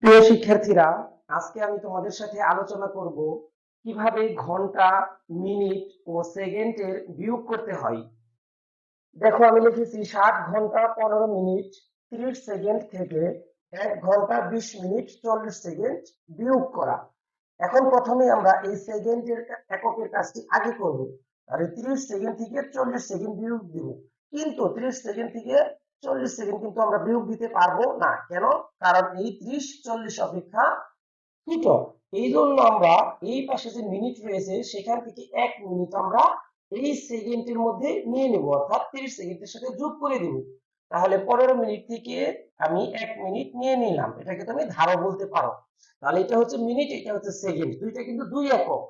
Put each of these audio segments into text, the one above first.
প্রিয় শিক্ষার্থীরা, আজকে আমি তোমাদের সাথে আলোচনা করব কিভাবে ঘন্টা, মিনিট ও সেকেন্ডের বিয়োগ করতে হয়। দেখো, আমি লিখেছি 7 ঘন্টা 15 মিনিট 30 সেকেন্ড থেকে 1 ঘন্টা 20 মিনিট 40 সেকেন্ড বিয়োগ করা। এখন প্রথমে আমরা এই সেকেন্ডের এককের কাজটি আগে করব। আর 30 সেকেন্ড থেকে 40 সেকেন্ড বিয়োগ দিব। কিন্তু 30 সেকেন্ড থেকে 40 সেকেন্ড কিন্তু আমরা বিয়োগ দিতে পারবো না। কেন? কারণ এই 30-40 অপেক্ষা ছোট। এই জন্য আমরা এই পাশে যে মিনিট রয়েছে সেখান থেকে 1 মিনিট আমরা এই সেকেন্ডের মধ্যে নিয়ে নেব, অর্থাৎ 30 সেকেন্ডের সাথে যোগ করে দিব। তাহলে 15 মিনিট থেকে আমি 1 মিনিট নিয়ে নিলাম, এটাকে তুমি ধারও বলতে পারো। তাহলে এটা হচ্ছে মিনিট, এটা হচ্ছে সেকেন্ড, দুইটা কিন্তু 2 একক।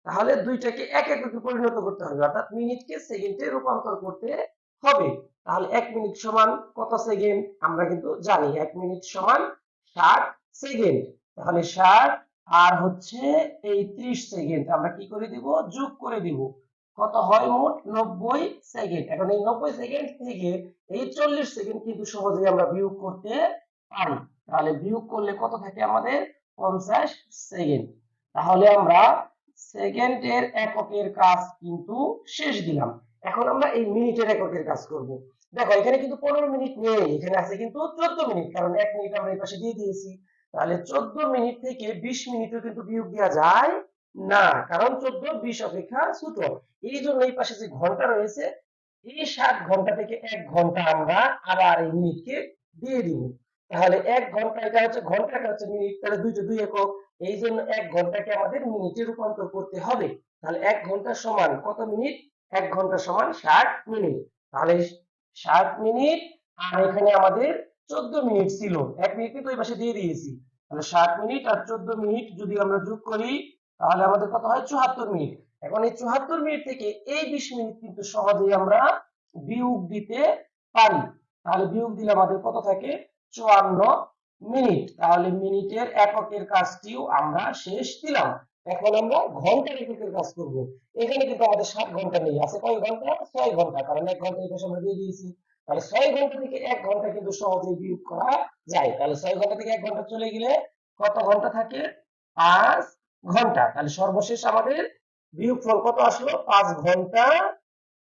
তাহলে দুইটাকে এক এককে পরিণত করতে হবে, অর্থাৎ মিনিটকে সেকেন্ডে রূপান্তর করতে হবে। তাহলে 1 মিনিট সমান কত সেকেন্ড আমরা কিন্তু জানি, 1 মিনিট সমান 60 সেকেন্ড। তাহলে 60 আর হচ্ছে এই 30 সেকেন্ড আমরা কি করে দিব, যোগ করে দিব। কত হয় মোট? 90 সেকেন্ড। এখন এই 90 সেকেন্ড থেকে এই 40 সেকেন্ড কিন্তু সহজেই আমরা বিয়োগ করতে পারি। তাহলে বিয়োগ করলে কত থাকে আমাদের? 50 সেকেন্ড। তাহলে আমরা সেকেন্ডের এককের কাজ কিন্তু শেষ দিলাম। এখন আমরা এই মিনিটের এককের কাজ করব। দেখো, এখানে কিন্তু 15 মিনিট নেই, এখানে আছে কিন্তু 14 মিনিট, কারণ 1 মিনিট আমরা এই পাশে দিয়ে দিয়েছি। তাহলে 14 মিনিট থেকে 20 মিনিটও কিন্তু বিয়োগ দেওয়া যায় না, কারণ 14 20 অপেক্ষা ছোট। এই জন্য এই পাশে যে ঘন্টা রয়েছে, এই 7 ঘন্টা থেকে 1 ঘন্টা আমরা আবার এই মিনিটকে দিয়ে দিব। তাহলে 1 ঘন্টা, এটা হচ্ছে ঘন্টা, এটা হচ্ছে মিনিট, তাহলে দুইটা 2 একক। এই জন্য 1 ঘন্টাকে আমাদের মিনিটে রূপান্তর করতে হবে। তাহলে 1 ঘন্টা সমান কত মিনিট? 1 ঘন্টা সমান 60 মিনিট। তাহলে 60 মিনিট, আর এখানে আমাদের 14 মিনিট ছিল, 1 মিনিট কিন্তু ওই পাশে দিয়ে দিয়েছি। তাহলে 60 মিনিট আর 14 মিনিট যদি আমরা যোগ করি, তাহলে আমাদের কত হয়? 74 মিনিট। এখন এই 74 মিনিট থেকে এই 20 মিনিট কিন্তু সহজেই আমরা বিয়োগ দিতে পারি। তাহলে বিয়োগ দিলে আমাদের কত থাকে? 54 মিনিট। তাহলে মিনিটের এককের কাজটিও আমরা শেষ দিলাম। এখন আমরা ঘন্টার এককের কাজ করব। এখানে কিন্তু আমাদের 7 ঘন্টা নেই, আছে কয় ঘন্টা? 6 ঘন্টা, কারণ 1 ঘন্টা এই পাশে আমরা দিয়ে দিয়েছি। তাহলে 6 ঘন্টা থেকে 1 ঘন্টা কিন্তু সহজেই বিয়োগ করা যায়। তাহলে 6 ঘন্টা থেকে 1 ঘন্টা চলে গেলে কত ঘন্টা থাকে? 5 ঘন্টা। তাহলে সর্বশেষ আমাদের বিয়োগফল কত আসলো? 5 ঘন্টা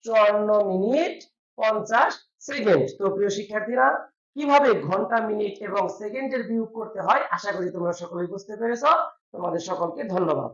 54 মিনিট 50 সেকেন্ড। তো প্রিয় শিক্ষার্থীরা, কিভাবে ঘন্টা, মিনিট এবং সেকেন্ডের বিয়োগ করতে হয় আশা করি তোমরা সকলেই বুঝতে পেরেছো। তোমাদের সকলকে ধন্যবাদ।